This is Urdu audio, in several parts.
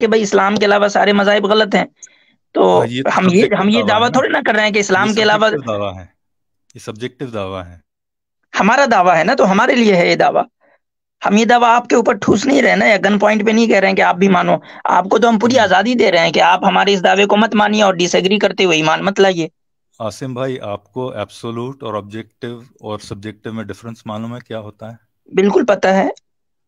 کہ بھائی اسلام کے علاوہ سارے مذاہب غلط ہیں، تو ہاں یہ تو ہم سبجیکٹو یہ دعویٰ ہے دعویٰ نا، تھوڑی نہ کر رہے ہیں کہ یہ اسلام کے علاوہ سبجیکٹو دعویٰ ہے، یہ سبجیکٹو دعویٰ ہے. ہمارا دعویٰ ہے نا، تو ہمارے لیے ہے یہ دعویٰ. ہم یہ دعویٰ آپ کے اوپر ٹھوس نہیں رہے نا، یا گن پوائنٹ پہ نہیں کہہ رہے ہیں کہ آپ بھی مانو. آپ کو تو ہم پوری آزادی دے رہے ہیں کہ آپ ہمارے اس دعوے کو مت مانیے اور ڈس ایگری کرتے ہوئے ایمان مت لائیے. عاصم بھائی، آپ کو ایبسولوٹ اور آبجیکٹو اور سبجیکٹو میں ڈفرنس معلوم ہے کیا ہوتا ہے؟ بالکل پتہ ہے.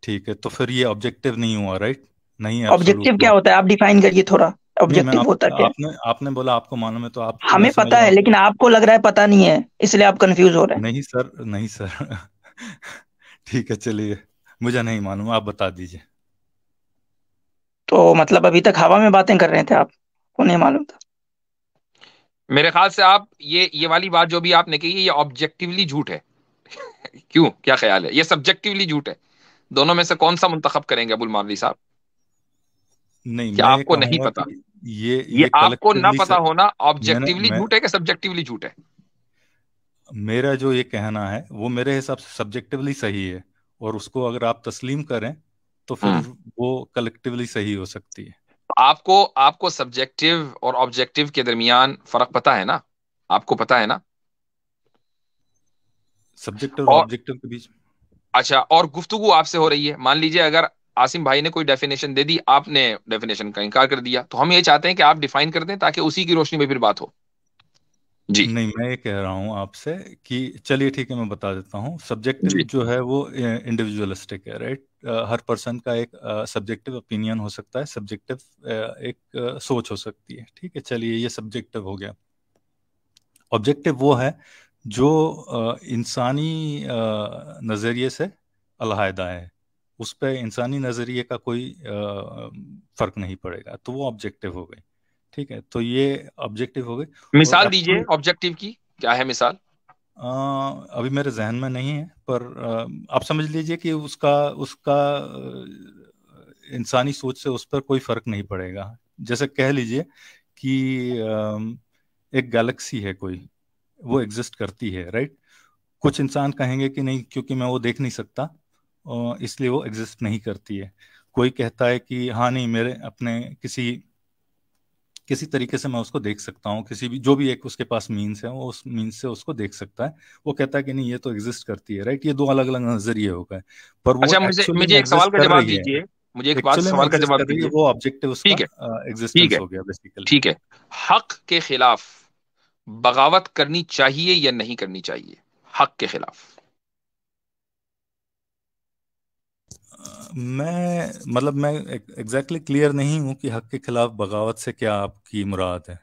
ٹھیک ہے، تو پھر یہ آبجیکٹو نہیں ہوا، رائٹ؟ نہیں ایبسولوٹ آبجیکٹو ہوا. کیا ہوتا ہے آپ ڈیفائن کریے تھوڑا. نہیں میں آبجیکٹو ہوتا کیا ہے؟ آپ نے بولا آپ کو معلوم ہے، تو آپ کو ہمیں ویسے پتہ میرا ہے لیکن آپ کو لگ رہا ہے پتہ نہیں ہے، اس لیے آپ کنفیوز ہو رہے ہیں. نہیں سر، نہیں سر. ٹھیک ہے چلیے، مجھے نہیں معلوم، آپ بتا دیجئے. تو مطلب ابھی تک ہوا میں باتیں کر رہے تھے، آپ کو نہیں معلوم تھا. میرے خیال سے آپ یہ والی بات جو بھی آپ نے کہی ہے، یہ آبجیکٹیولی جھوٹ ہے. کیوں، کیا خیال ہے؟ یہ سبجیکٹیولی جھوٹ ہے. دونوں میں سے کون سا منتخب کریں گے ابو الماضی صاحب؟ نہیں، کیا میں یہ آپ کو کہوں نہیں گا پتا؟ کہ یہ یہ آپ کو نہ کلیکٹیولی پتا ہونا میں نے آبجیکٹیولی جھوٹ ہے کہ سبجیکٹیولی جھوٹ ہے؟ میرا جو یہ کہنا ہے وہ میرے حساب سے سبجیکٹیولی صحیح ہے، اور اس کو اگر آپ تسلیم کریں تو پھر وہ کلیکٹیولی صحیح ہو سکتی ہے. آپ کو سبجیکٹیو اور آبجیکٹیو کے درمیان فرق پتا ہے نا؟ آپ کو پتا ہے نا؟ سبجیکٹو اور اور آبجیکٹو کے بیچ. اچھا، اور گفتگو آپ سے ہو رہی ہے. مان لیجئے اگر عاصم بھائی نے کوئی ڈیفینیشن دے دی، آپ نے ڈیفینیشن کا انکار کر دیا، تو ہم یہ چاہتے ہیں کہ آپ ڈیفائن کر دیں تاکہ اسی کی روشنی میں پھر بات ہو. جی نہیں، میں یہ کہہ رہا ہوں آپ سے کہ چلیے ٹھیک ہے، میں بتا دیتا ہوں. سبجیکٹو جی جو ہے وہ انڈیویجولسٹک ہے، رائٹ؟ ہر پرسن کا ایک سبجیکٹو اوپینین ہو سکتا ہے، سبجیکٹو ایک سوچ ہو سکتی ہے. ٹھیک ہے چلیے، یہ سبجیکٹو ہو گیا. آبجیکٹو وہ ہے جو انسانی نظریے سے علیحدہ ہے، اس پہ انسانی نظریے کا کوئی فرق نہیں پڑے گا، تو وہ آبجیکٹو ہو گئی. ٹھیک ہے، تو یہ آبجیکٹو ہو گئی. اور مثال دیجئے آبجیکٹیو کی، کیا ہے مثال؟ ابھی میرے ذہن میں نہیں ہے، پر آپ سمجھ لیجئے کہ اس کا انسانی سوچ سے اس پر کوئی فرق نہیں پڑے گا. جیسے کہہ لیجئے کہ ایک گیلیکسی ہے کوئی، وہ ایگزسٹ کرتی ہے، رائٹ؟ کچھ انسان کہیں گے کہ نہیں، کیونکہ میں وہ دیکھ نہیں سکتا اس لیے وہ ایگزسٹ نہیں کرتی ہے. کوئی کہتا ہے کہ ہاں نہیں، میرے اپنے کسی طریقے سے میں اس کو دیکھ سکتا ہوں، کسی بھی جو بھی ایک اس کے پاس مینس ہے، وہ اس مینس سے اس کو دیکھ سکتا ہے. وہ کہتا ہے کہ نہیں، یہ تو ایگزسٹ کرتی ہے، رائٹ؟ یہ دو الگ الگ نظریے ہو گئے، پر وہ اچھا، ایکچولی مجھے میں ایک سوال ایگزسٹ کا کر جواب رہی ہے. دیجئے. مجھے ایک ایکچولی میں سوال کا ایگزسٹ جواب کر رہی ہے، دیجئے. وہ آبجیکٹو اس کا ٹھیک ہے، ٹھیک ہے، ایگزسٹنس ہو گیا بیسیکلی. ٹھیک ہے. حق کے خلاف بغاوت کرنی چاہیے یا نہیں کرنی چاہیے؟ حق کے خلاف. میں ایگزیکٹلی کلیئر نہیں ہوں کہ حق کے خلاف بغاوت سے کیا آپ کی مراد ہے.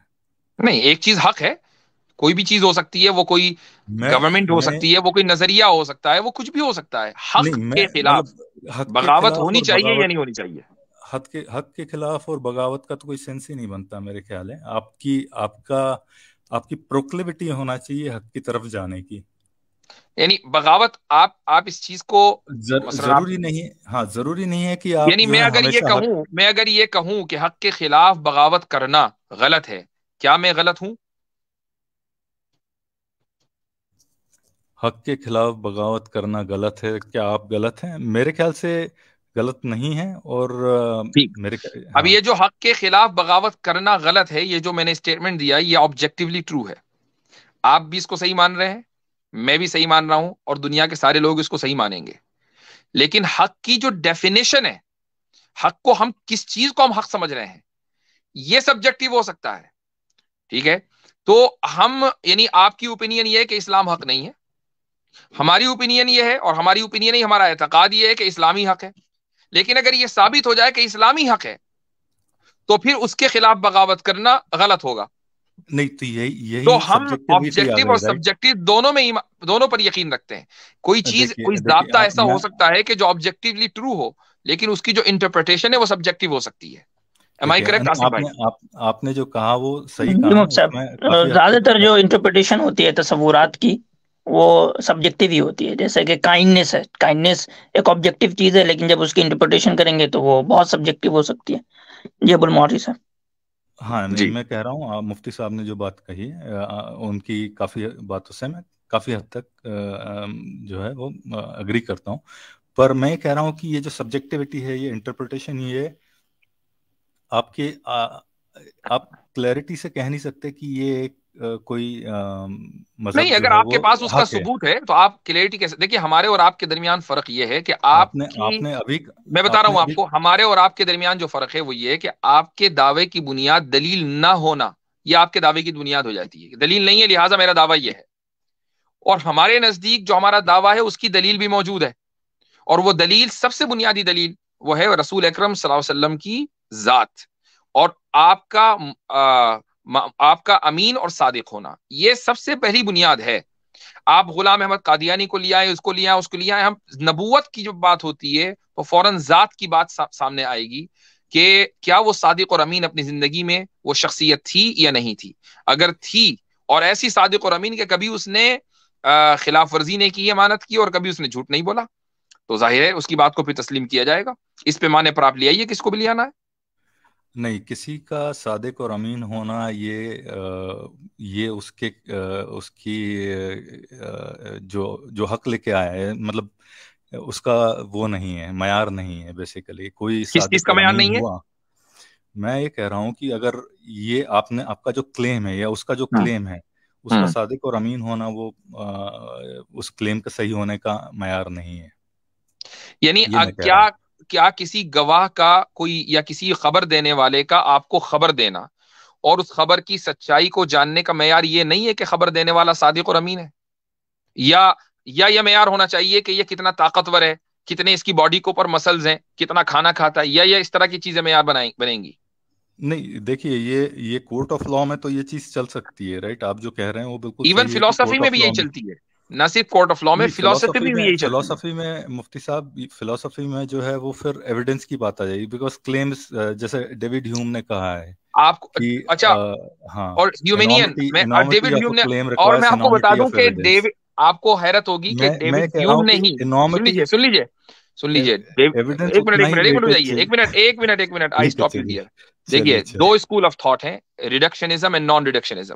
نہیں، ایک چیز حق ہے، کوئی بھی چیز ہو سکتی ہے، وہ کوئی میں گورنمنٹ ہو میں سکتی ہے، وہ کوئی نظریہ ہو سکتا ہے، وہ کچھ بھی ہو سکتا ہے. حق نہیں، میں کے خلاف مطلب حق کے بغاوت خلاف ہونی اور چاہیے یا بغاوت، نہیں ہونی چاہیے؟ حق کے خلاف اور بغاوت کا تو کوئی سینس ہی نہیں بنتا میرے خیال ہے. آپ کی پروکلیوٹی ہونا چاہیے حق کی طرف جانے کی. یعنی بغاوت، آپ اس چیز کو مثلا آپ، ضروری نہیں، ہاں ضروری نہیں ہے کہ آپ یعنی جو ہے ہمیشہ حق. میں اگر یہ کہوں کہ حق کے خلاف بغاوت کرنا غلط ہے، کیا میں غلط ہوں؟ حق کے خلاف بغاوت کرنا غلط ہے، کیا آپ غلط ہیں؟ میرے خیال سے غلط نہیں ہے. اور ٹھیک. اب ہاں. یہ جو حق کے خلاف بغاوت کرنا غلط ہے، یہ جو میں نے اسٹیٹمنٹ دیا، یہ آبجیکٹیولی ٹرو ہے. آپ بھی اس کو صحیح مان رہے ہیں، میں بھی صحیح مان رہا ہوں، اور دنیا کے سارے لوگ اس کو صحیح مانیں گے. لیکن حق کی جو ڈیفینیشن ہے، حق کو ہم کس چیز کو ہم حق سمجھ رہے ہیں، یہ سبجیکٹیو ہو سکتا ہے. ٹھیک ہے، تو ہم، یعنی آپ کی اوپینین یہ ہے کہ اسلام حق نہیں ہے، ہماری اوپینین یہ ہے، اور ہماری اوپینین ہی، ہمارا اعتقاد یہ ہے کہ اسلامی حق ہے. لیکن اگر یہ ثابت ہو جائے کہ اسلامی حق ہے، تو پھر اس کے خلاف بغاوت کرنا غلط ہوگا. نہیں، تو تو یہی ہم سبجیکٹیویٹی آ آبجیکٹو اور گئی، رائٹ؟ سبجیکٹو دونوں پر یقین رکھتے ہیں. کوئی چیز، کوئی دیکھیے ضابطہ ایسا میں ہو سکتا ہے کہ جو آبجیکٹیولی ٹرو ہو، لیکن اس کی جو انٹرپریٹیشن ہے وہ سبجیکٹو ہو سکتی ہے. ایم آئی دیکھیے کریکٹ عاصم بھائی؟ آپ نے جو کہا وہ صحیح جی کہا ہے، مفتی اس میں کافی صاحب، حد زیادہ تر تک. جو انٹرپریٹیشن ہوتی ہے تصورات کی، وہ سبجیکٹیو ہی ہوتی ہے. جیسے کہ کائنڈنس ہے، کائنڈنس ایک آبجیکٹیو چیز ہے، لیکن جب اس کی انٹرپریٹیشن کریں گے تو وہ بہت سبجیکٹیو ہو سکتی ہے. جی ابو المعاطی صاحب. ہاں نہیں، جی میں کہہ رہا ہوں مفتی صاحب نے جو بات کہی ان کی کافی باتوں سے میں کافی حد تک جو ہے وہ اگری کرتا ہوں. پر میں کہہ رہا ہوں کہ یہ جو سبجیکٹیوٹی ہے، یہ انٹرپریٹیشن، یہ آپ کے آپ کلیئرٹی سے کہہ نہیں سکتے کہ یہ ایک کوئی مذہب نہیں، اگر جو ہے آپ کے وہ پاس اس کا حق ہے. ثبوت ہے تو آپ کلیئرٹی کیسے؟ دیکھیے ہمارے اور آپ کے درمیان فرق یہ ہے کہ آپ نے ابھی میں بتا رہا ہوں آپ کو، ہمارے اور آپ کے درمیان جو فرق ہے وہ یہ ہے کہ آپ کے دعوے کی بنیاد دلیل نہ ہونا یہ آپ کے دعوے کی بنیاد ہو جاتی ہے. دلیل نہیں ہے لہٰذا میرا دعویٰ یہ ہے. اور ہمارے نزدیک جو ہمارا دعویٰ ہے اس کی دلیل بھی موجود ہے، اور وہ دلیل سب سے بنیادی دلیل وہ ہے رسول اکرم صلی اللہ علیہ وسلم کی ذات اور آپ کا امین اور صادق ہونا. یہ سب سے پہلی بنیاد ہے. آپ غلام احمد قادیانی کو لیا ہے، اس کو لیا ہے، اس کو لیا ہے، ہم نبوت کی جو بات ہوتی ہے تو فوراً ذات کی بات سامنے آئے گی کہ کیا وہ صادق اور امین اپنی زندگی میں وہ شخصیت تھی یا نہیں تھی. اگر تھی اور ایسی صادق اور امین کہ کبھی اس نے خلاف ورزی نہیں کی، امانت کی، اور کبھی اس نے جھوٹ نہیں بولا، تو ظاہر ہے اس کی بات کو پھر تسلیم کیا جائے گا. اس پیمانے پر آپ لے آئیے کس کو بھی لے آنا ہے. نہیں، کسی کا صادق اور امین ہونا یہ اس کی جو حق لے کے آیا ہے، مطلب اس کا وہ نہیں ہے، معیار نہیں ہے. بیسیکلی کوئی کس چیز صادق کا اور معیار امین نہیں ہے؟ ہوا. میں یہ کہہ رہا ہوں کہ اگر یہ آپ کا جو کلیم ہے یا اس کا جو کلیم ہے اس کا صادق اور امین ہونا وہ اس کلیم کا صحیح ہونے کا معیار نہیں ہے. یعنی یہ میں کہہ رہا ہوں. کیا کسی گواہ کا کوئی یا کسی خبر دینے والے کا آپ کو خبر دینا اور اس خبر کی سچائی کو جاننے کا معیار یہ نہیں ہے کہ خبر دینے والا صادق اور امین ہے؟ یا یہ معیار ہونا چاہیے کہ یہ کتنا طاقتور ہے، کتنے اس کی باڈی کے اوپر مسلز ہیں، کتنا کھانا کھاتا ہے، یا اس طرح کی چیزیں معیار بنیں گی؟ نہیں، دیکھیے یہ کورٹ آف لا میں تو یہ چیز چل سکتی ہے، رائٹ. آپ جو کہہ رہے ہیں وہ بالکل ایون صحیح ہے کہ فلسفی کورٹ میں آف بھی لا یہی چلتی ہے، نہ صرف کورٹ آف لا میں، فلسفی میں بھی یہی چلتی ہے. فلسفی میں مفتی صاحب فلسفی میں جو ہے وہ پھر ایویڈنس کی بات آ جائے گی، بیکاز کلیمز جیسے ڈیوڈ ہیوم نے کہا ہے آپ کہ اچھا، ہاں، اور ہیومینین میں انامٹی ڈیوڈ آف ہیوم اے نے، کلیم اور میں ریکوائرس آپ کو بتا انامٹی دوں آف کہ ایویڈنس. آپ کو حیرت ہوگی کہ میں ڈیوڈ کہہ رہا ہیوم ہوں نے کہ ہی انامٹی سن لیجئے ایویڈنس ایک اتنا ہی منٹ ویٹیج جائیے، ایک منٹ آئی ٹھیک ہے. اسٹاپ یو چلیے ہیئر. دیکھیے دو اسکول آف تھاٹ ہیں، ریڈکشنزم اینڈ نان ریڈکشنزم.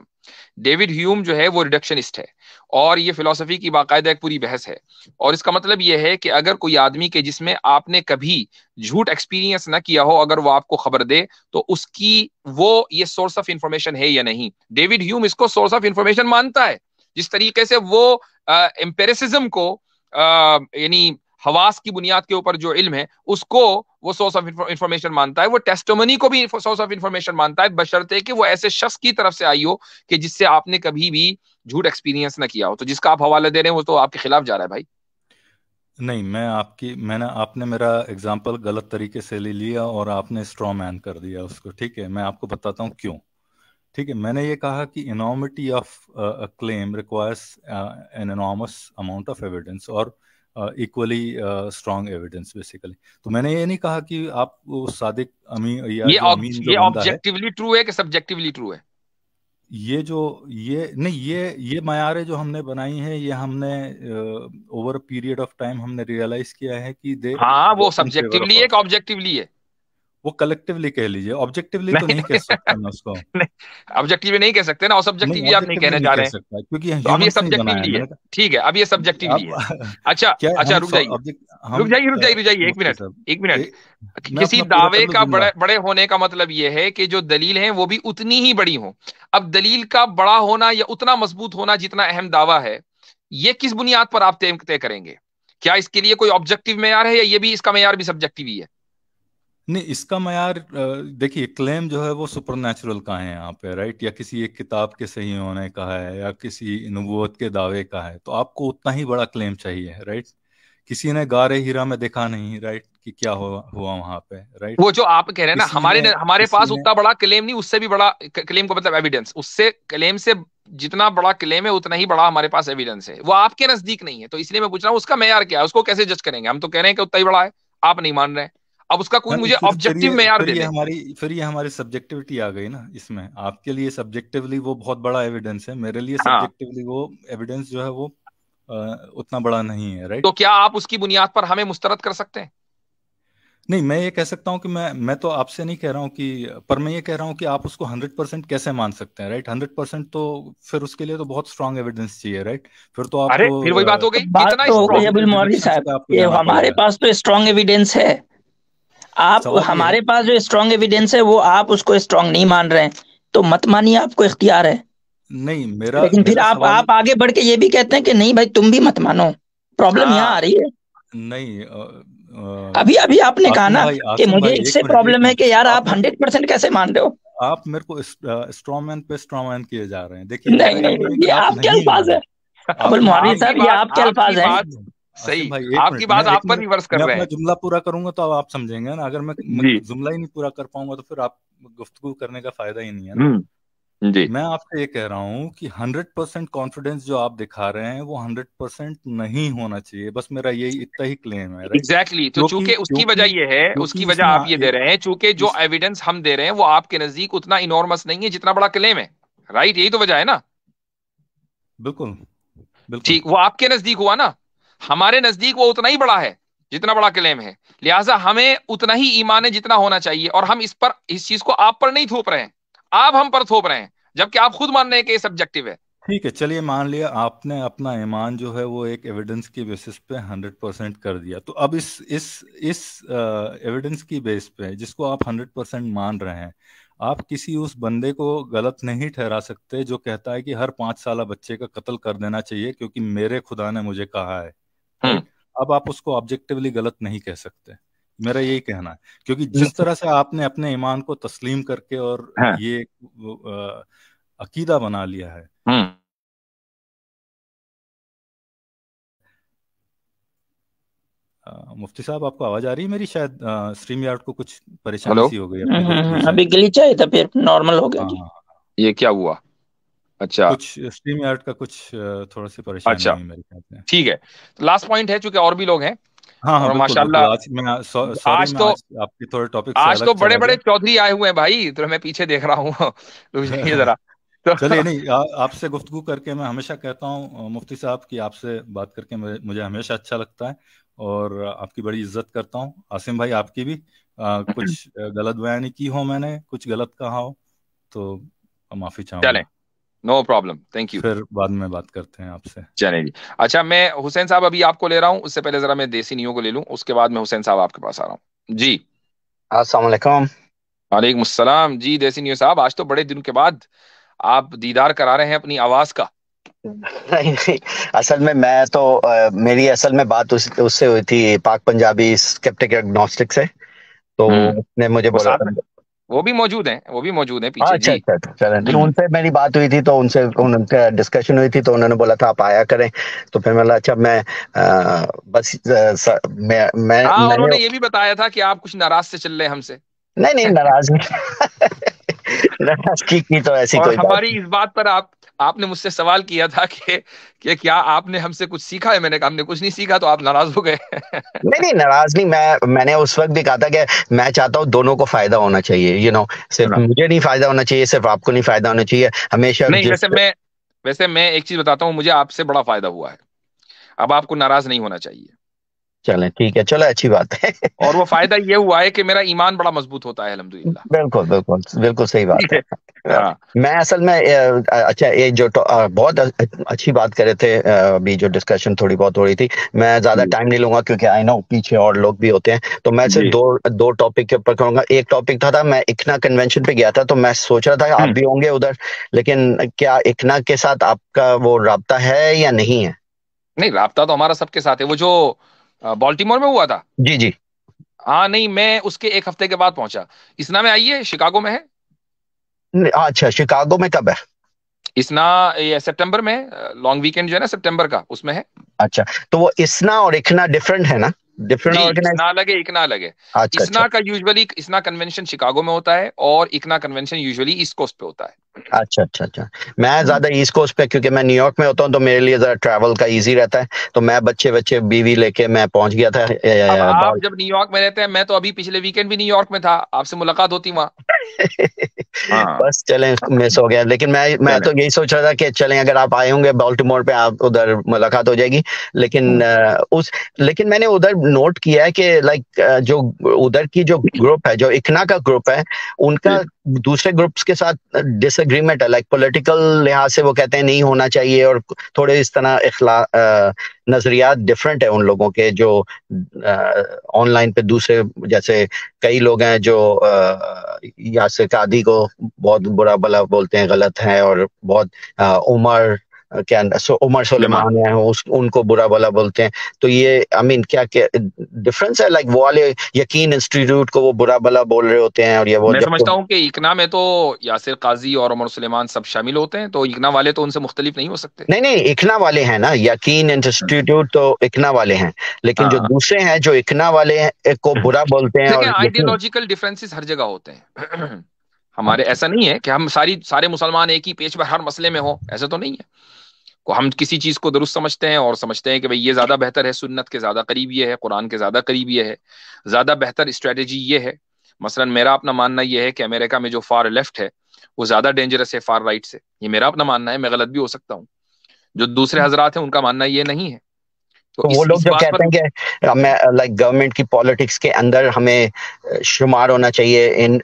ڈیوڈ ہیوم جو ہے وہ ریڈکشنسٹ ہے، اور یہ فلسفی کی باقاعدہ ایک پوری بحث ہے. اور اس کا مطلب یہ ہے کہ اگر کوئی آدمی کے جس میں آپ نے کبھی جھوٹ ایکسپیرینس نہ کیا ہو، اگر وہ آپ کو خبر دے تو اس کی وہ یہ سورس آف انفارمیشن ہے یا نہیں. ڈیوڈ ہیوم اس کو سورس آف انفارمیشن مانتا ہے، جس طریقے سے وہ امپیریسزم کو یعنی حواس کی بنیاد کے اوپر جو علم ہے اس کو وہ سورس آف انفارمیشن مانتا ہے، وہ ٹیسٹومنی کو بھی سورس آف انفارمیشن مانتا ہے، بشرطے کہ وہ ایسے شخص کی طرف سے آئی ہو کہ جس سے آپ نے کبھی بھی جھوٹ ایکسپیرینس نہ کیا ہو. تو جس کا آپ حوالہ دے رہے ہیں وہ تو آپ کے خلاف جا رہا ہے بھائی. نہیں، آپ نے میرا ایگزامپل غلط طریقے سے لے لیا اور آپ نے اسٹرا مین کر دیا اس کو. ٹھیک ہے، میں آپ کو بتاتا ہوں کیوں. ٹھیک ہے، میں نے یہ کہا کہ enormity of claim requires an enormous amount of evidence اور ایکولی اسٹرانگ ایویڈنس بیسیکلی. تو میں نے یہ نہیں کہا کہ آپ صادق امین یا جو امین جو یہ بندہ ہے آبجیکٹیولی ٹرو ہے کہ سبجیکٹیولی ٹرو ہے؟ یہ معیاریں جو ہم نے بنائی ہیں یہ ہم نے over a period of time ہم نے ریئلائز کیا ہے کہ ہاں وہ سبجیکٹیولی ہے کہ آبجیکٹیولی ہے؟ وہ کلیکٹیولی کہہ لیجیے، آبجیکٹیولی تو نہیں کہہ سکتا میں اس کو. آبجیکٹیولی نہیں کہہ سکتے نا، اور سبجیکٹیولی آپ نہیں کہنے جا رہے ہیں، کیونکہ تو اب یہ ہیومن سے ہی بنایا سبجیکٹیولی میں ہے. نے. ٹھیک ہے، اب یہ سبجیکٹیولی ہے. اچھا رک جائیے ایک منٹ. کسی دعوے کا بڑے ہونے کا مطلب یہ ہے کہ جو دلیل ہیں وہ بھی اتنی ہی بڑی ہوں. اب دلیل کا بڑا ہونا یا اتنا مضبوط ہونا جتنا اہم دعویٰ ہے، یہ کس بنیاد پر آپ طے کریں گے؟ کیا اس کے لیے کوئی آبجیکٹیو معیار ہے یا یہ بھی اس کا معیار بھی سبجیکٹیو ہی ہے؟ نہیں، اس کا معیار دیکھیے کلیم جو ہے وہ سپر نیچرل کا ہے یہاں پہ، رائٹ، یا کسی ایک کتاب کے صحیح ہونے کا ہے یا کسی نبوت کے دعوے کا ہے، تو آپ کو اتنا ہی بڑا کلیم چاہیے، رائٹ. کسی نے غار ہیرا میں دیکھا نہیں، رائٹ، کہ کیا ہوا وہاں پہ، رائٹ. وہ جو آپ کہہ رہے ہیں نا، ہمارے پاس اتنا بڑا کلیم نہیں، اس سے بھی بڑا کلیم کو مطلب ایویڈنس، اس سے کلیم سے جتنا بڑا کلیم ہے اتنا ہی بڑا ہمارے پاس ایویڈنس ہے، وہ آپ کے نزدیک نہیں ہے. تو اس لیے میں پوچھ رہا ہوں اس کا معیار کیا ہے، اس کو کیسے جج کریں گے؟ ہم تو کہہ رہے ہیں کہ اتنا ہی بڑا ہے، آپ نہیں مان رہے ہیں. اب اس کا کوئی مجھے آبجیکٹیو معیار دے دیں. پھر یہ ہماری سبجیکٹیوٹی آ گئی نا اس میں. آپ کے لیے سبجیکٹیولی وہ بہت بڑا ایویڈنس ہے، میرے لیے سبجیکٹیولی وہ ایویڈنس جو ہے وہ اتنا بڑا نہیں ہے، رائٹ. تو کیا آپ اس کی بنیاد پر ہمیں مسترد کر سکتے ہیں؟ نہیں، میں یہ کہہ سکتا ہوں کہ میں تو آپ سے نہیں کہہ رہا ہوں کہ، پر میں یہ کہہ رہا ہوں کہ آپ اس کو 100% کیسے مان سکتے ہیں، رائٹ. 100% تو پھر اس کے لیے تو بہت اسٹرانگ ایویڈنس چاہیے، رائٹ. پھر تو آپ کو پھر وہی بات ہو گئی، بات تو ہو گئی ابو المعلی صاحب، ہمارے پاس تو اسٹرانگ ایویڈنس ہے. آپ سوال یہ ہے ہمارے پاس جو اسٹرانگ ایویڈینس ہے وہ آپ اس کو اسٹرانگ نہیں مان رہے ہیں، تو مت مانیے، آپ کو اختیار ہے. نہیں، میرا لیکن پھر میرا سوال آپ آگے بڑھ کے یہ بھی کہتے ہیں کہ نہیں بھائی تم بھی مت مانو. پرابلم یہاں آ رہی ہے. نہیں، ابھی آپ نے کہا آصم نا بھائی، کہ آصم مجھے بھائی اس ایک سے منٹ، پرابلم ہے کہ یار آپ آپ 100% کیسے مان رہے ہو. آپ میرے کو اسٹرانگ مین پہ اسٹرانگ مین کیے جا رہے ہیں. دیکھیے نہیں میرا نہیں یہ ہے یہ کہ آپ آپ کے نہیں الفاظ مانے. ہیں ابو المعاویہ صاحب، یہ آپ کے الفاظ ہیں. آصم صحیح، بھائی ایک آپ منٹ، کی بات آپ پر ریورس کر میں رہے اپنا ہیں. جملہ پورا کروں گا تو آپ سمجھیں گے نا. اگر میں جی جملہ ہی نہیں پورا کر پاؤں گا تو پھر آپ گفتگو کرنے کا فائدہ ہی نہیں ہے نا. جی میں آپ سے یہ کہہ رہا ہوں کہ 100% کانفیڈینس جو آپ دکھا رہے ہیں وہ 100% نہیں ہونا چاہیے. بس میرا یہی اتنا ہی کلیم ہے. ایگزیکٹلی. تو چونکہ اس کی وجہ یہ ہے، اس کی وجہ آپ یہ دے رہے ہیں چونکہ جو ایویڈنس ہم دے رہے ہیں وہ آپ کے نزدیک اتنا انورمس نہیں ہے جتنا بڑا کلیم ہے. رائٹ، یہی تو وجہ ہے نا. بالکل بالکل ٹھیک، وہ آپ کے نزدیک ہوا نا. ہمارے نزدیک وہ اتنا ہی بڑا ہے جتنا بڑا کلیم ہے. لہٰذا ہمیں اتنا ہی ایمان ہے جتنا ہونا چاہیے، اور ہم اس چیز کو آپ پر نہیں تھوپ رہے ہیں، آپ ہم پر تھوپ رہے ہیں، جبکہ آپ خود مان رہے ہیں کہ یہ سبجیکٹو ہے. ٹھیک ہے، چلیے مان لیا آپ نے اپنا ایمان جو ہے وہ ایک ایویڈنس کی بیسس پہ 100% کر دیا. تو اب اس ایویڈنس کی بیس پہ جس کو آپ 100% مان رہے ہیں، آپ کسی اس بندے کو غلط نہیں ٹھہرا سکتے جو کہتا ہے کہ ہر 5 سالہ بچے کا قتل کر دینا چاہیے کیونکہ میرے خدا نے مجھے کہا ہے. رائٹ؟ اب آپ اس کو آبجیکٹیولی غلط نہیں کہہ سکتے. میرا یہی کہنا ہے، کیونکہ جس طرح سے آپ نے اپنے ایمان کو تسلیم کر کے اور یہ عقیدہ بنا لیا ہے. مفتی صاحب، آپ کو آواز آ رہی ہے میری؟ شاید اسٹریم یارڈ کو کچھ پریشانی سی ہو گئی اپنے گفتگو سے. ابھی گلیچ آیا تھا پھر نارمل ہو گیا. جی یہ کیا ہوا؟ اچھا، کچھ اسٹریم یارڈ کا کچھ تھوڑا سی پریشانی ہوئی میرے خیال سے. ٹھیک ہے. لاسٹ پوائنٹ ہے، چونکہ اور بھی لوگ ہیں. ہاں اور بالکل ماشاءاللہ بالکل. آج میں سوری، میں آج آپ کے تھوڑے ٹاپک سے آج تو الگ بڑے چلا بڑے گیا. چودھری آئے ہوئے ہیں بھائی، تو میں پیچھے دیکھ رہا ہوں. یہ ذرا چلیے، نہیں، آپ سے گفتگو کر کے میں ہمیشہ کہتا ہوں مفتی صاحب کہ آپ سے بات کر کے مجھے ہمیشہ اچھا لگتا ہے اور آپ کی بڑی عزت کرتا ہوں. عاصم بھائی آپ کی بھی. کچھ غلط بیانی کی ہو، میں نے کچھ غلط کہا ہو تو معافی چاہوں گا. No problem, thank you. پھر بعد میں بات کرتے ہیں آپ سے. چلیں جی. اچھا، میں حسین صاحب ابھی آپ کو لے رہا ہوں، اس سے پہلے ذرا میں دیسی نیو کو لے لوں، اس کے بعد میں حسین صاحب آپ کے پاس آ رہا ہوں. جی السلام علیکم. وعلیکم السلام. جی دیسی نیو صاحب، آج تو بڑے دن کے بعد آپ دیدار کرا رہے ہیں اپنی آواز کا. نہیں، اصل میں تو میری اصل میں بات اس سے ہوئی تھی، پاک پنجابی اسکیپٹک ایگنوسٹک سے. تو اس نے مجھے بولا، وہ بھی موجود ہیں پیچھے. اچھا اچھا چلیں ٹھیک. ان سے میری بات ہوئی تھی تو ان سے ڈسکشن ہوئی تھی تو انہوں نے بولا تھا آپ آیا کریں. تو پھر میں بولا اچھا میں بس انہوں نے یہ بھی بتایا تھا کہ آپ کچھ ناراض سے چل رہے ہم سے. نہیں ناراضگی کی تو ایسی اور کوئی بات ہماری اس بات پر آپ نے مجھ سے سوال کیا تھا کہ کیا آپ نے ہم سے کچھ سیکھا ہے. میں نے کہا ہم نے کچھ نہیں سیکھا، تو آپ ناراض ہو گئے. نہیں ناراض نہیں. میں نے اس وقت بھی کہا تھا کہ میں چاہتا ہوں دونوں کو فائدہ ہونا چاہیے. صرف مجھے نہیں فائدہ ہونا چاہیے، صرف آپ کو نہیں فائدہ ہونا چاہیے ہمیشہ. نہیں، ویسے میں ایک چیز بتاتا ہوں، مجھے آپ سے بڑا فائدہ ہوا ہے. اب آپ کو ناراض نہیں ہونا چاہیے. چلیں ٹھیک ہے، چلو اچھی بات ہے. اور وہ فائدہ یہ ہوا ہے کہ میرا ایمان بڑا مضبوط ہوتا ہے الحمدللہ. بالکل صحیح بات ہے. میں اصل میں اچھا، یہ جو بہت اچھی بات کر رہے تھے ابھی، جو ڈسکشن تھوڑی بہت ہو رہی تھی، میں زیادہ ٹائم نہیں لوں گا کیونکہ آئی نو پیچھے اور لوگ بھی ہوتے ہیں. تو میں صرف دو ٹاپک کے اوپر کروں گا. ایک ٹاپک تھا میں اکنا کنونشن پہ گیا تھا، تو میں سوچ رہا تھا کہ آپ بھی ہوں گے ادھر، لیکن کیا اکنا کے ساتھ آپ کا وہ رابطہ ہے یا نہیں ہے؟ نہیں، رابطہ تو ہمارا سب کے ساتھ ہے. وہ جو بالٹیمور میں ہوا تھا، جی ہاں، نہیں، میں اس کے ایک ہفتے کے بعد پہنچا. اسنا میں آئیے، شکاگو میں ہے. اچھا، شکاگو میں کب ہے؟ اسنا سپٹمبر میں، لانگ ویکینڈ جو ہے نا سپٹمبر کا، اس میں ہے. اچھا، تو وہ اسنا اور اکنا ڈفرنٹ ہے نا؟ ڈفرنٹ اسنا الگ ہے، اکنا الگ ہے. اسنا کا یوزلی اسنا کنونشن شکاگو میں ہوتا ہے اور اکنا کنونشن یوزلی ایسٹ کوسٹ پہ ہوتا ہے. اچھا. میں زیادہ ایسٹ کوسٹ پہ، کیونکہ میں نیو یارک میں ہوتا ہوں تو میرے لیے ذرا ٹریول کا ایزی رہتا ہے. تو میں بچے بیوی لے کے میں پہنچ گیا تھا. اب آپ جب نیو یارک میں رہتے ہیں، میں تو ابھی پچھلے ویکینڈ بھی نیو یارک میں تھا، آپ سے ملاقات ہوتی وہاں. بس چلیں، مس ہو گیا. لیکن میں تو یہی سوچ رہا تھا کہ چلیں اگر آپ آئے ہوں گے بالٹیمور پہ، آپ ادھر ملاقات ہو جائے گی. لیکن میں نے ادھر نوٹ کیا ہے کہ لائک جو ادھر کی جو گروپ ہے، جو اکنا کا گروپ ہے، ان کا دوسرے گروپس کے ساتھ ڈس ایگریمنٹ ہے, لائک پولیٹیکل لحاظ سے وہ کہتے ہیں نہیں ہونا چاہیے, اور تھوڑے اس طرح نظریات ڈفرینٹ ہیں ان لوگوں کے جو آن لائن پہ دوسرے, جیسے کئی لوگ ہیں جو یاسر قادری کو بہت برا بلا بولتے ہیں, غلط ہیں, اور بہت عمر سلیمان ہیں ان کو برا بلا بولتے ہیں. تو یہ کیا ڈفرنس ہے, لائک وہ والے یقین انسٹیٹیوٹ کو وہ برا بلا بول رہے ہوتے ہیں, اور یہ وہ میں سمجھتا ہوں کہ اقنا میں تو یاسر قاضی اور عمر سلیمان سب شامل ہوتے ہیں, تو اقنا والے تو ان سے مختلف نہیں ہو سکتے. نہیں اقنا والے ہیں نا, یقین انسٹیٹیوٹ تو اقنا والے ہیں, لیکن جو دوسرے ہیں جو اقنا والے ہیں کو برا بولتے ہیں. دیکھیں آئیڈیالوجیکل ڈیفرنسز ہر جگہ ہوتے ہیں. ہمارے ایسا نہیں ہے کہ ہم سارے مسلمان ایک ہی پیج پر ہر مسئلے میں ہوں, ایسا تو نہیں ہے. ہم کسی چیز کو درست سمجھتے ہیں اور سمجھتے ہیں کہ بھئی یہ زیادہ بہتر ہے, سنت کے زیادہ قریب یہ ہے, قرآن کے زیادہ قریب یہ ہے, زیادہ بہتر اسٹریٹجی یہ ہے. مثلا میرا اپنا ماننا یہ ہے کہ امریکہ میں جو فار لیفٹ ہے وہ زیادہ ڈینجرس ہے فار رائٹ سے. یہ میرا اپنا ماننا ہے, میں غلط بھی ہو سکتا ہوں. جو دوسرے حضرات ہیں ان کا ماننا یہ نہیں ہے. تو وہ لوگ جو کہتے ہیں کہ ہمیں لائک گورنمنٹ کی پالیٹکس کے اندر ہمیں شمار ہونا چاہیے, ان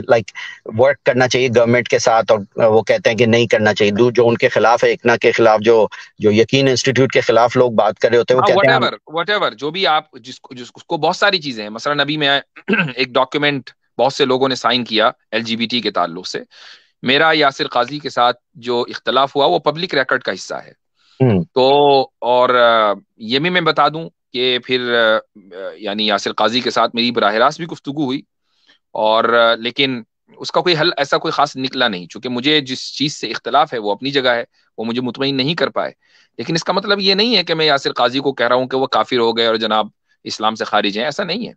لائک ورک کرنا چاہیے گورنمنٹ کے ساتھ, اور وہ کہتے ہیں کہ نہیں کرنا چاہیے. جو ان کے خلاف ہے, اقنا کے خلاف, جو یقین انسٹیٹیوٹ کے خلاف لوگ بات کر رہے ہوتے ہیں, وہ کہتے ہیں وٹ ایور جو بھی آپ جس کو بہت ساری چیزیں ہیں. مثلا ابھی میں ایک ڈاکیومنٹ بہت سے لوگوں نے سائن کیا LGBT کے تعلق سے. میرا یاسر قاضی کے ساتھ جو اختلاف ہوا وہ پبلک ریکارڈ کا حصہ ہے. تو اور یہ بھی میں بتا دوں کہ پھر یعنی یاسر قاضی کے ساتھ میری براہ راست بھی گفتگو ہوئی, اور لیکن اس کا کوئی حل ایسا کوئی خاص نکلا نہیں, چونکہ مجھے جس چیز سے اختلاف ہے وہ اپنی جگہ ہے, وہ مجھے مطمئن نہیں کر پائے. لیکن اس کا مطلب یہ نہیں ہے کہ میں یاسر قاضی کو کہہ رہا ہوں کہ وہ کافر ہو گئے اور جناب اسلام سے خارج ہیں, ایسا نہیں ہے.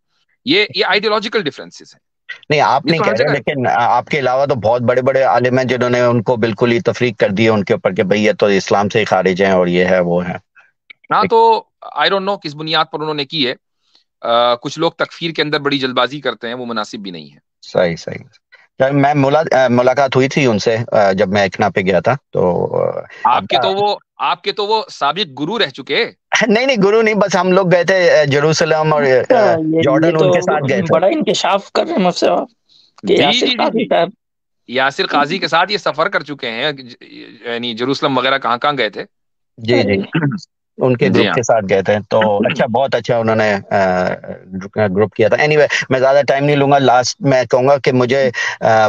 یہ آئیڈیالوجیکل ڈفرینسز ہیں. نہیں آپ نہیں کہہ رہے, لیکن آپ کے علاوہ تو بہت بڑے بڑے عالم ہیں جنہوں نے ان کو بالکل ہی تفریق کر دی ان کے اوپر کہ بھئی یہ تو اسلام سے ہی خارج ہیں اور یہ ہے وہ ہے. ہاں تو آئی ڈونٹ نو کس بنیاد پر انہوں نے کی ہے. کچھ لوگ تکفیر کے اندر بڑی جلد بازی کرتے ہیں, وہ مناسب بھی نہیں ہے. صحیح. میں ملاقات ہوئی تھی ان سے جب میں اقنا پہ گیا تھا. تو آپ کے تو وہ سابق گرو رہ چکے. نہیں گرو نہیں, بس ہم لوگ گئے تھے جیروسلم اور جارڈن, ان کے ساتھ گئے تھے. بڑا انکشاف کر رہے ہیں مجھ سے آپ. یاسر قاضی کے ساتھ یہ سفر کر چکے ہیں, یعنی جیروسلم وغیرہ کہاں گئے تھے. جی ان کے گروپ کے ساتھ گئے تھے. تو اچھا, بہت اچھا انہوں نے گروپ کیا تھا. اینی وے میں زیادہ ٹائم نہیں لوں گا. لاسٹ میں کہوں گا کہ مجھے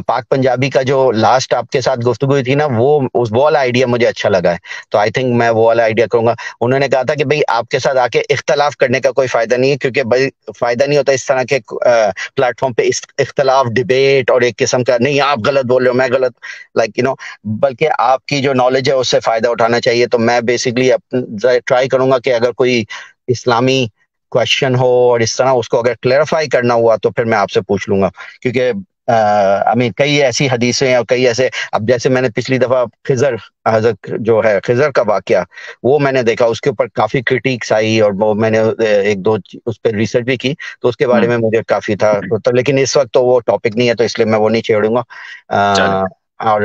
پاک پنجابی کا جو لاسٹ آپ کے ساتھ گفتگو ہوئی تھی نا, وہ والا آئیڈیا مجھے اچھا لگا ہے. تو آئی تھنک میں وہ والا آئیڈیا کروں گا. انہوں نے کہا تھا کہ بھئی آپ کے ساتھ آ کے اختلاف کرنے کا کوئی فائدہ نہیں ہے, کیونکہ بھائی فائدہ نہیں ہوتا اس طرح کے پلیٹ فارم پہ اختلاف, ڈبیٹ اور ایک قسم کا نہیں آپ غلط بول رہے ہو میں غلط, لائک بلکہ آپ کی جو نالج ہے اس سے فائدہ اٹھانا چاہیے. تو میں بیسکلی ٹرائی کروں گا کہ اگر کوئی اسلامی کوشچن ہو اور اس طرح اس کو اگر کلیئرفائی کرنا ہوا تو پھر میں آپ سے پوچھ لوں گا, کیونکہ کئی ایسی حدیثیں اور کئی ایسے, اب جیسے میں نے پچھلی دفعہ حضرت جو ہے خضر کا واقعہ وہ میں نے دیکھا, اس کے اوپر کافی کرٹیکس آئی اور وہ میں نے ایک دو اس پہ ریسرچ بھی کی, تو اس کے بارے میں مجھے کافی تھا. لیکن اس وقت تو وہ ٹاپک نہیں ہے, تو اس لیے میں وہ نہیں چھیڑوں گا. اور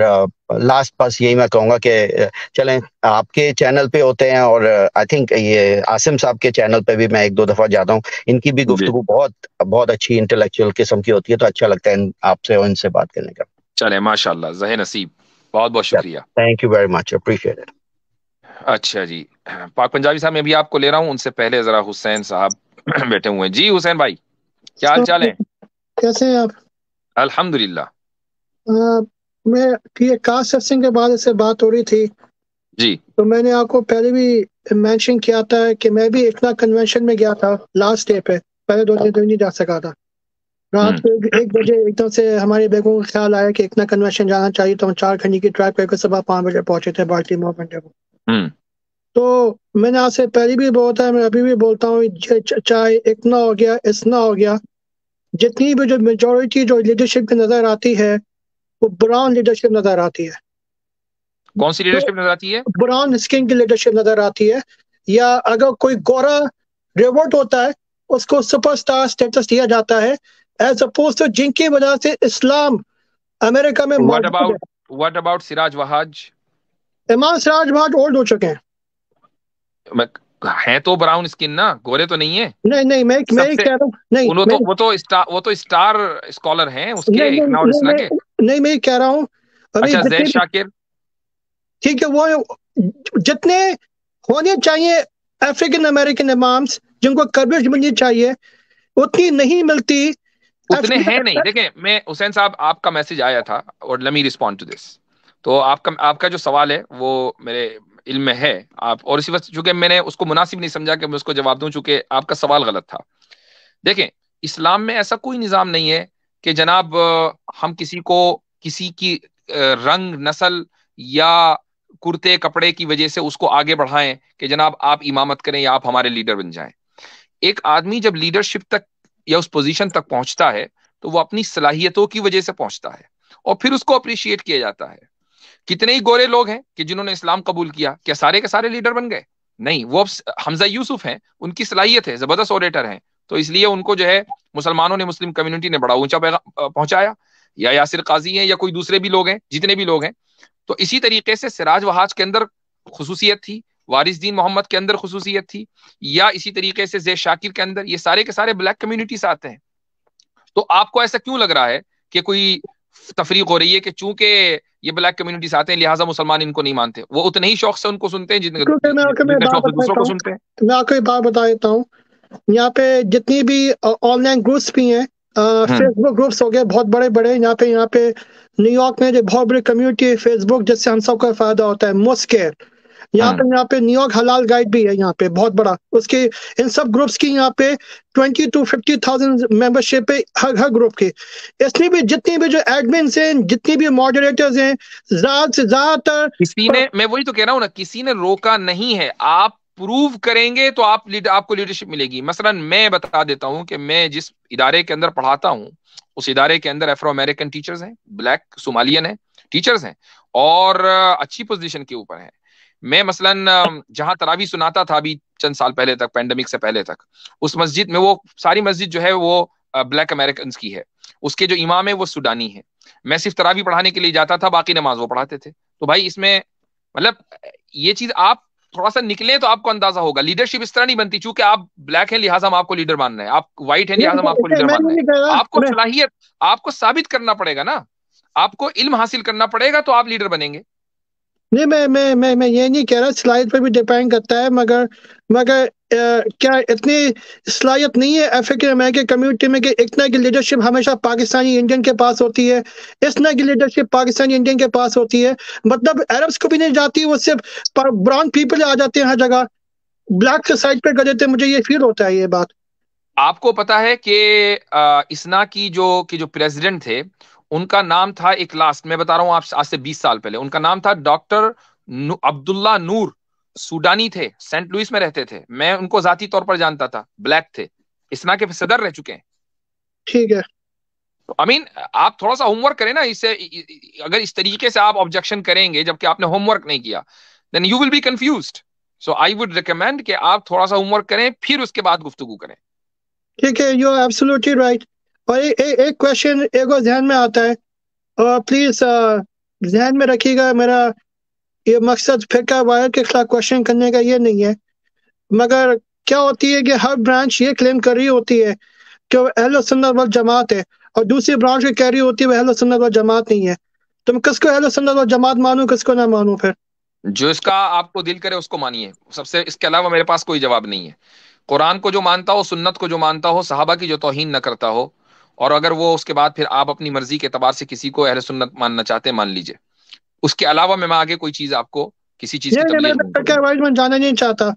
لاسٹ بس یہی میں کہوں گا کہ چلیں آپ کے چینل پہ ہوتے ہیں, اور آئی تھنک یہ عاصم صاحب کے چینل پہ بھی میں ایک دو دفعہ جاتا ہوں. ان کی بھی گفتگو بہت اچھی انٹلیکچوئل قسم کی ہوتی ہے, تو اچھا لگتا ہے آپ سے اور ان سے بات کرنے کا. چلیں ماشاء اللہ, ذہن نصیب, بہت شکریہ. Thank you very much, appreciate it. اچھا جی, پاک پنجابی صاحب میں بھی آپ کو لے رہا ہوں. ان سے پہلے ذرا حسین صاحب بیٹھے ہوئے ہیں. جی حسین بھائی, کیا حال چال ہے؟ کیسے ہیں آپ؟ الحمدللہ. میں کاسٹ سنگھ کے بعد سے بات ہو رہی تھی جی, تو میں نے آپ کو پہلے بھی مینشن کیا تھا کہ میں بھی اقنا کنونشن میں گیا تھا لاسٹ ڈے پہ, پہلے 2 دن نہیں جا سکا تھا. رات کو 1 بجے ایک دم سے ہمارے بیگوں کا خیال آیا کہ اقنا کنونشن جانا چاہیے, تو ہم 4 گھنٹے کی ٹریک کر کے صبح 5 بجے پہنچے تھے بالٹیمور منڈے کو. تو میں نے آپ سے پہلے بھی بولتا ہے, میں ابھی بھی بولتا ہوں, چاہے اقنا ہو گیا اسنا ہو گیا, جتنی بھی جو میجورٹی جو لیڈرشپ کی نظر آتی ہے وہ براؤن لیڈرشپ نظر آتی ہے. کون سی لیڈرشپ نظر آتی ہے؟ براؤن اسکن کی لیڈرشپ نظر آتی ہے. یا اگر کوئی گورا ریورٹ ہوتا ہے اس کو سپر سٹار سٹیٹس دیا جاتا ہے, ایز اپوز ٹو جن کی وجہ سے اسلام امریکہ میں. What about سراج وہاج؟ امام سراج وہاج اولڈ ہو چکے ہیں تو براؤن اسکن نا, گورے تو نہیں ہے. نہیں میں کہہ رہا ہوں, نہیں وہ تو اسٹار اسکالر ہیں اس کے. نہیں میں کہہ رہا ہوں ابھی اچھا زید شاکر ٹھیک ہے، وہ جتنے ہونے چاہیے افریقن امریکن امامس جن کو کوریج ملنی چاہیے اتنی نہیں ملتی. اتنے ہیں نہیں. دیکھیں میں حسین صاحب آپ کا میسج آیا تھا اور let me respond to this. تو آپ کا جو سوال ہے وہ میرے علم میں ہے آپ، اور اسی وقت چونکہ میں نے اس کو مناسب نہیں سمجھا کہ میں اس کو جواب دوں چونکہ آپ کا سوال غلط تھا. دیکھیں اسلام میں ایسا کوئی نظام نہیں ہے کہ جناب ہم کسی کی رنگ نسل یا کرتے کپڑے کی وجہ سے اس کو آگے بڑھائیں کہ جناب آپ امامت کریں یا آپ ہمارے لیڈر بن جائیں. ایک آدمی جب لیڈرشپ تک یا اس پوزیشن تک پہنچتا ہے تو وہ اپنی صلاحیتوں کی وجہ سے پہنچتا ہے اور پھر اس کو اپریشیٹ کیا جاتا ہے. کتنے ہی گورے لوگ ہیں کہ جنہوں نے اسلام قبول کیا، کیا سارے کے سارے لیڈر بن گئے؟ نہیں. وہ حمزہ یوسف ہیں، ان کی صلاحیت ہے، زبردست اوریٹر ہیں، تو اس لیے ان کو جو ہے مسلمانوں نے، مسلم کمیونٹی نے بڑا اونچا پہنچایا. یا یاسر قاضی ہیں یا کوئی دوسرے بھی لوگ ہیں، جتنے بھی لوگ ہیں. تو اسی طریقے سے سراج وہاج کے اندر خصوصیت تھی، وارث دین محمد کے اندر خصوصیت تھی، یا اسی طریقے سے زید شاکر کے اندر، یہ سارے کے سارے بلیک کمیونٹی سے آتے ہیں. تو آپ کو ایسا کیوں لگ رہا ہے کہ کوئی تفریق ہو رہی ہے کہ چونکہ یہ بلیک کمیونٹی سے آتے ہیں لہٰذا مسلمان ان کو نہیں مانتے؟ وہ اتنے ہی شوق سے ان کو سنتے ہیں جتنے شوق سے دوسروں کو سنتے ہیں. میں آپ کو ایک بات بتا دیتا ہوں، یہاں پہ جتنی بھی آن لائن گروپس بھی ہیں، فیس بک گروپس ہو گئے بہت بڑے بڑے، یہاں پہ نیو یارک میں جو بہت بڑی کمیونٹی ہے فیس بک جس سے ہم سب کو فائدہ ہوتا ہے، مسکیئر. یہاں پہ نیو یارک حلال گائیڈ بھی ہے یہاں پہ بہت بڑا، اس کی ان سب گروپس کی یہاں پہ 20 to 50,000 ممبرشپ ہے ہر گروپ کی. اس میں بھی جتنی بھی جو ایڈمنس ہیں، جتنی بھی ماڈریٹرز ہیں، زیادہ سے زیادہ تر کسی نے، میں وہی تو کہہ رہا ہوں نا، کسی نے روکا نہیں ہے. آپ پروو کریں گے تو آپ کو لیڈرشپ ملے گی. مثلا میں بتا دیتا ہوں کہ میں جس ادارے کے اندر پڑھاتا ہوں اس ادارے کے اندر افرو امریکن ٹیچرز ہیں، بلیک صومالین ہیں ٹیچرز ہیں، اور اچھی پوزیشن کے اوپر ہیں. میں مثلا جہاں تراویح سناتا تھا ابھی چند سال پہلے تک، پینڈیمک سے پہلے تک، اس مسجد میں، وہ ساری مسجد جو ہے وہ بلیک امریکنز کی ہے، اس کے جو امام ہے وہ سوڈانی ہے. میں صرف تراویح پڑھانے کے لیے جاتا تھا، باقی نماز وہ پڑھاتے تھے. تو بھائی اس میں مطلب یہ چیز آپ تھوڑا سا نکلیں تو آپ کو اندازہ ہوگا. لیڈرشپ اس طرح نہیں بنتی چونکہ آپ بلیک ہیں لہٰذا ہم آپ کو لیڈر ماننا ہے، آپ وائٹ ہیں لہٰذا ہم آپ کو لیڈر ماننا ہے. آپ کو صلاحیت، آپ کو ثابت کرنا پڑے گا نا، آپ کو علم حاصل کرنا پڑے گا تو آپ لیڈر بنیں گے. نہیں میں یہ نہیں کہہ رہا، صلاحیت پہ بھی ڈیپینڈ کرتا ہے، مگر کیا اتنی صلاحیت نہیں ہے افریقن امریکن کمیونٹی میں کہ اتنا کی لیڈرشپ ہمیشہ پاکستانی انڈین کے پاس ہوتی ہے، اتنا کی لیڈرشپ پاکستانی انڈین کے پاس ہوتی ہے. مطلب عربس کو بھی نہیں جاتی، وہ صرف براؤن پیپل آ جاتے ہیں ہر جگہ، بلیک کے سائڈ پہ کر دیتے ہیں. مجھے یہ فیل ہوتا ہے یہ بات. آپ کو پتا ہے کہ اسنا کی جو پریزیڈنٹ تھے ان کا نام تھا، ایک لاسٹ میں بتا رہا ہوں آپ، آج سے 20 سال پہلے ان کا نام تھا ڈاکٹر عبداللہ نور. سوڈانی تھے، سینٹ لوئس میں رہتے تھے. میں ان کو ذاتی طور پر جانتا تھا، بلیک تھے، اسنا کے صدر رہ چکے ہیں. ٹھیک ہے، آپ تھوڑا سا ہوم ورک کریں نا. اس سے اگر اس طریقے سے آپ آبجیکشن کریں گے جبکہ آپ نے ہوم ورک نہیں کیا then you will be confused. So I would recommend کہ آپ تھوڑا سا ہوم ورک کریں پھر اس کے بعد گفتگو کریں. ٹھیک ہے، یو ایبسولوٹلی رائٹ. اور ایک کویشچن ایک اور ذہن میں آتا ہے، اور پلیز ذہن میں رکھیے گا، میرا یہ مقصد فرقہ واحد کے خلاف کوشچن کرنے کا یہ نہیں ہے، مگر کیا ہوتی ہے کہ ہر برانچ یہ کلیم کر رہی ہوتی ہے کہ وہ اہل سنت والجماعت ہے، اور دوسری برانچ یہ کہہ رہی ہوتی ہے وہ اہل سنت والجماعت نہیں ہے. تم کس کو اہل سنت والجماعت مانو، کس کو نہ مانو؟ پھر جو اس کا آپ کو دل کرے اس کو مانیے. سب سے اس کے علاوہ میرے پاس کوئی جواب نہیں ہے. قرآن کو جو مانتا ہو، سنت کو جو مانتا ہو، صحابہ کی جو توہین نہ کرتا ہو، اور اگر وہ اس کے بعد پھر آپ اپنی مرضی کے اعتبار سے کسی کو اہل سنت ماننا چاہتے ہیں مان لیجئے. اس کے علاوہ میں آگے کوئی چیز آپ کو کسی چیز کی تبلیغ نہیں کروں گا. میں جانا نہیں چاہتا،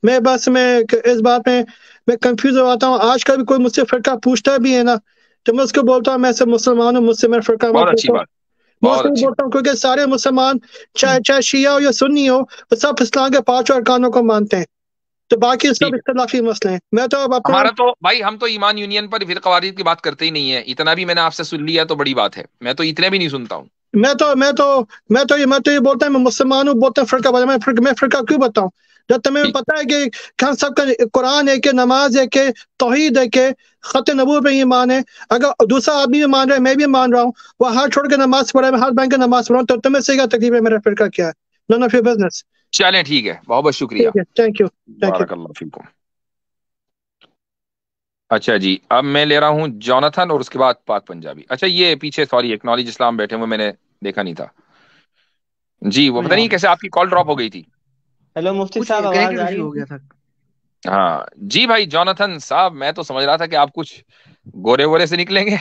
میں اس بات میں کنفیوز ہو جاتا ہوں. آج کل بھی کوئی مجھ سے فرقہ پوچھتا بھی ہے نا تو میں اس کو بولتا ہوں میں سے مسلمان ہوں، مجھ سے میں فرقہ بہت اچھی بات، بہت اچھی بولتا ہوں، کیونکہ سارے مسلمان چاہے شیعہ ہو یا سنی ہو، وہ سب اسلام کے 5 ارکانوں کو مانتے ہیں. تو باقی سب اختلافی مسئلے ہیں. میں تو اب ہمارا تو بھائی، ہم تو ایمان یونین پر فرقہ واریت کی بات کرتے ہی نہیں ہے. اتنا بھی میں نے آپ سے سن لیا تو بڑی بات ہے. میں تو اتنے بھی نہیں سنتا ہوں. میں تو یہ بولتا ہوں میں مسلمان ہوں، بولتا ہوں فرقہ، میں فرقہ کیوں بتاؤں جب تمہیں پتا ہے کہ ہم سب کا قرآن ہے، کہ نماز ہے، کہ توحید ہے، کہ خط نبوت پہ ایمان ہے. اگر دوسرا آدمی بھی مان رہا ہے، میں بھی مان رہا ہوں، وہ ہاتھ چھوڑ کے نماز پڑھا ہے، میں ہاتھ باندھ کے نماز پڑھا ہوں، تو تمہیں سے کیا تکلیف ہے میرا فرقہ کیا ہے؟ نون آف یور بزنس. چلیں ٹھیک ہے، بہت بہت شکریہ. Thank you. بارک اللہ فیکم. اچھا جی، اب میں لے رہا ہوں جوناتھن اور اس کے بعد پاک پنجابی. اچھا یہ پیچھے سوری ایکنالج اسلام بیٹھے ہوئے میں نے دیکھا نہیں تھا جی، وہ پتہ نہیں کیسے آپ کی کال ڈراپ ہو گئی تھی. ہیلو مفتی کچھ صاحب، آواز کنیکٹڈ آ رہی ایشو ہے؟ ہو گیا تھا. ہاں جی بھائی جوناتھن صاحب، میں تو سمجھ رہا تھا کہ آپ کچھ گورے وورے سے نکلیں گے.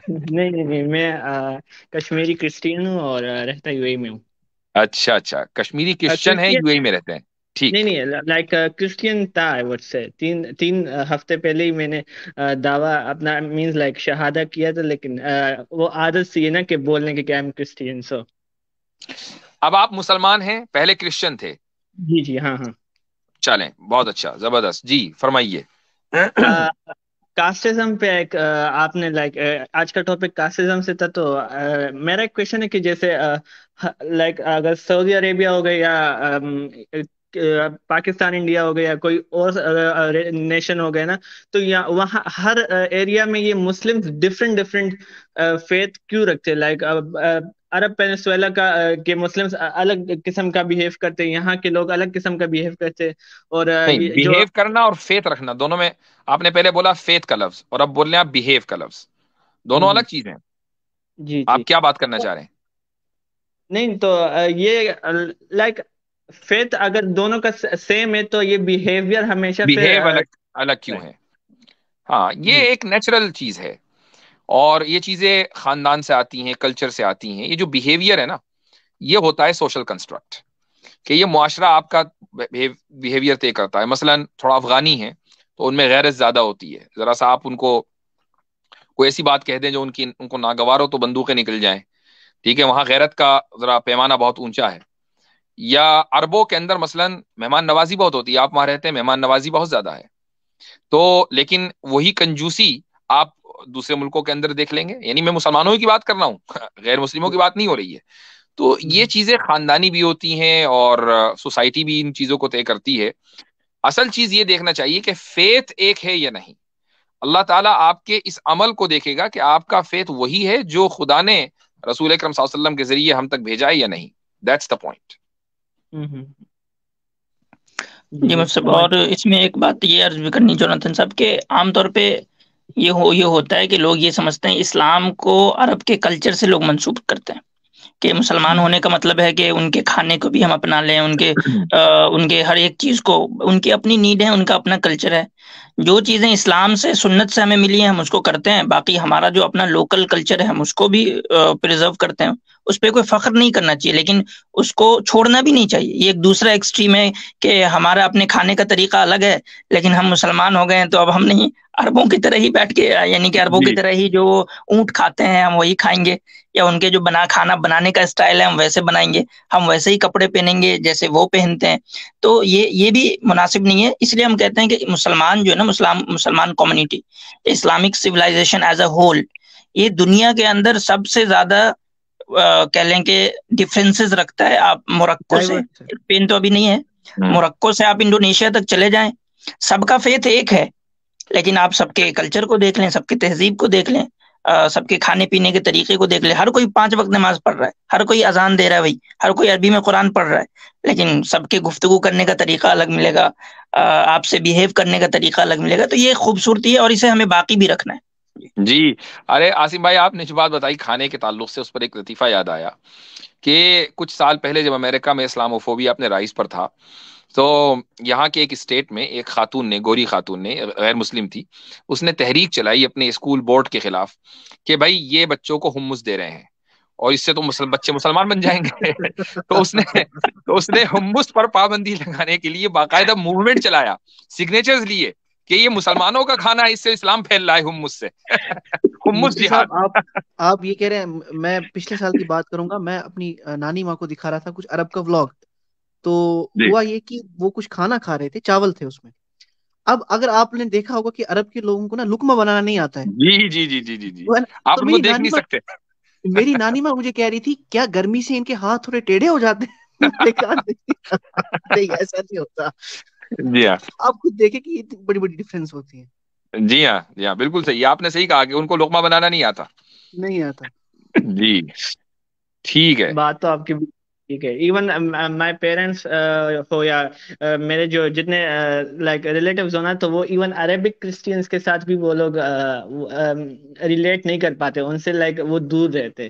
نہیں نہیں نہیں، میں کشمیری کرسچین ہوں اور رہتا یو اے میں ہوں. اچھا اچھا، کشمیری کرسچن ہے، کرسچین یو اے میں رہتے ہیں. ٹھیک. نہیں نہیں، لائک کرسچین تھا آئی وڈ سے. تین ہفتے پہلے ہی میں نے دعویٰ اپنا مینز لائک شہادہ کیا تھا، لیکن وہ عادت سی ہے نا کہ بولنے کے کہ آئی ایم کرسچین. سو اب آپ مسلمان ہیں، پہلے کرسچن تھے. جی جی ہاں ہاں. چلیں بہت اچھا، زبردست. جی فرمائیے. کاسٹزم پہ ایک آپ نے لائک آج کا ٹاپک کاسٹزم سے تھا، تو میرا ایک کوشچن ہے کہ جیسے لائک اگر سعودی عربیہ ہو گیا یا پاکستان انڈیا ہو گیا یا کوئی اور نیشن ہو گیا نا، تو وہاں ہر ایریا میں یہ مسلم ڈفرینٹ فیتھ کیوں رکھتے ہیں؟ لائک عرب پینسویلا کا کہ مسلم الگ قسم کا بہیو کرتے ہیں، یہاں کے لوگ الگ قسم کا بہیو کرتے ہیں. اور نہیں، جو بیہیو کرنا اور فیتھ رکھنا دونوں میں، آپ نے پہلے بولا فیتھ کا لفظ اور اب بول رہے ہیں آپ بیہیو کا لفظ، دونوں الگ چیزیں ہیں. جی جی آپ کیا بات کرنا چاہ رہے ہیں؟ نہیں تو یہ لائک فیتھ اگر دونوں کا سیم ہے تو یہ بیہیویئر ہمیشہ پھر بیہیو الگ الگ کیوں ہے؟ ہاں یہ ایک نیچرل چیز ہے، اور یہ چیزیں خاندان سے آتی ہیں، کلچر سے آتی ہیں. یہ جو بیہیویئر ہے نا، یہ ہوتا ہے سوشل کنسٹرکٹ، کہ یہ معاشرہ آپ کا بیہیویئر طے کرتا ہے. مثلا تھوڑا افغانی ہے تو ان میں غیرت زیادہ ہوتی ہے، ذرا سا آپ ان کو کوئی ایسی بات کہہ دیں جو ان کو ناگوار ہو تو بندوقیں نکل جائیں. ٹھیک ہے، وہاں غیرت کا ذرا پیمانہ بہت اونچا ہے. یا عربوں کے اندر مثلا مہمان نوازی بہت ہوتی ہے، آپ وہاں رہتے ہیں مہمان نوازی بہت زیادہ ہے. تو لیکن وہی کنجوسی آپ دوسرے ملکوں کے اندر دیکھ لیں گے. یعنی میں مسلمانوں کی بات کر رہا ہوں، غیر مسلموں کی بات نہیں ہو رہی ہے. تو یہ چیزیں خاندانی بھی ہوتی ہیں اور سوسائٹی بھی ان چیزوں کو طے کرتی ہے. اصل چیز یہ دیکھنا چاہیے کہ فیتھ ایک ہے یا نہیں. اللہ تعالیٰ آپ کے اس عمل کو دیکھے گا کہ آپ کا فیتھ وہی ہے جو خدا نے رسول اکرم صلی اللہ علیہ وسلم کے ذریعے ہم تک بھیجا ہے یا نہیں. That's the point. جی مطلب، اور اس میں ایک بات یہ عرض بھی کرنی جوناتھن صاحب کہ عام طور پہ یہ ہوتا ہے کہ لوگ یہ سمجھتے ہیں اسلام کو عرب کے کلچر سے لوگ منسوب کرتے ہیں کہ مسلمان ہونے کا مطلب ہے کہ ان کے کھانے کو بھی ہم اپنا لیں، ان کے ہر ایک چیز کو، ان کی اپنی نیڈ ہے، ان کا اپنا کلچر ہے. جو چیزیں اسلام سے سنت سے ہمیں ملی ہیں ہم اس کو کرتے ہیں، باقی ہمارا جو اپنا لوکل کلچر ہے ہم اس کو بھی پریزرو کرتے ہیں. اس پہ کوئی فخر نہیں کرنا چاہیے، لیکن اس کو چھوڑنا بھی نہیں چاہیے. یہ ایک دوسرا ایکسٹریم ہے کہ ہمارا اپنے کھانے کا طریقہ الگ ہے لیکن ہم مسلمان ہو گئے ہیں تو اب ہم نہیں عربوں کی طرح ہی بیٹھ کے، یعنی کہ عربوں کی طرح ہی جو اونٹ کھاتے ہیں ہم وہی کھائیں گے، یا ان کے جو کھانا بنانے کا اسٹائل ہے ہم ویسے بنائیں گے، ہم ویسے ہی کپڑے پہنیں گے جیسے وہ پہنتے ہیں. تو یہ بھی مناسب نہیں ہے. اس لیے ہم کہتے ہیں کہ مسلمان جو ہے نا، مسلمان community, Islamic civilization as a whole, یہ دنیا کے اندر سب سے زیادہ کہہ لیں کہ ڈفرینسز رکھتا ہے. آپ موروکو سے، اسپین تو ابھی نہیں ہے، موروکو سے آپ انڈونیشیا تک چلے جائیں، سب کا فیتھ ایک ہے، لیکن آپ سب کے کلچر کو دیکھ لیں، سب کی تہذیب کو دیکھ لیں، سب کے کھانے پینے کے طریقے کو دیکھ لیں. ہر کوئی 5 وقت نماز پڑھ رہا ہے، ہر کوئی اذان دے رہا ہے، بھائی ہر کوئی عربی میں قرآن پڑھ رہا ہے، لیکن سب کے گفتگو کرنے کا طریقہ الگ ملے گا، آپ سے بیہیو کرنے کا طریقہ الگ ملے گا. تو یہ خوبصورتی ہے اور اسے ہمیں باقی بھی رکھنا ہے. جی ارے عاصم بھائی، آپ نے جو بات بتائی کھانے کے تعلق سے، اس پر ایک لطیفہ یاد آیا کہ کچھ سال پہلے جب امریکہ میں اسلاموفوبیا اپنے رائز پر تھا، تو یہاں کے ایک اسٹیٹ میں ایک خاتون نے، گوری خاتون نے، غیر مسلم تھی، اس نے تحریک چلائی اپنے اسکول بورڈ کے خلاف کہ بھائی یہ بچوں کو حمص دے رہے ہیں اور اس سے تو بچے مسلمان بن جائیں گے. تو اس نے حمص پر پابندی لگانے کے لیے باقاعدہ موومنٹ چلایا، سگنیچرز لیے کہ یہ مسلمانوں کا کھانا ہے، اس سے اسلام پھیل رہا ہے حمص سے. حمص جہاد. آپ یہ کہہ رہے ہیں، میں پچھلے سال کی بات کروں گا، میں اپنی نانی ماں کو دکھا رہا تھا کچھ عرب کا ولاگ، تو ہوا یہ کہ وہ کچھ کھانا کھا رہے تھے، چاول تھے اس میں. اب اگر آپ نے دیکھا ہوگا کہ عرب کے لوگوں کو نا لقمہ بنانا نہیں آتا ہے. جی جی جی جی جی جی، آپ تو ان کو دیکھ نہیں سکتے. میری نانی ماں مجھے کہہ رہی تھی کیا گرمی سے ان کے ہاتھ تھوڑے ٹیڑھے ہو جاتے ہیں؟ نہیں ایسا نہیں ہوتا. جی ہاں، آپ خود دیکھیں کہ یہ بڑی بڑی ڈفرینس ہوتی ہیں. جی ہاں جی ہاں، بالکل صحیح، آپ نے صحیح کہا کہ ان کو لقمہ بنانا نہیں آتا. نہیں آتا. جی ٹھیک ہے. بات تو آپ کی ٹھیک ہے. ایون مائی پیرنٹس ہو یا میرے جو جتنے لائک ریلیٹیوز ہونا، تو وہ ایون عربک کرسچینس کے ساتھ بھی وہ لوگ ریلیٹ نہیں کر پاتے، ان سے لائک وہ دور رہتے.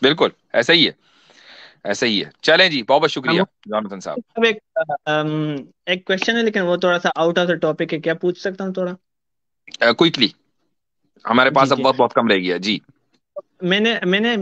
بالکل ایسا ہی ہے، ایسا ہی ہے. چلیں جی، بہت بہت شکریہ جوناتhan صاحب. اب ایک کوشچن ہے، لیکن وہ تھوڑا سا آؤٹ آف دا ٹاپک ہے، کیا پوچھ سکتا ہوں تھوڑا کوئکلی؟ ہمارے پاس جی اب جی. وقت بہت کم رہ گیا. جی میں نے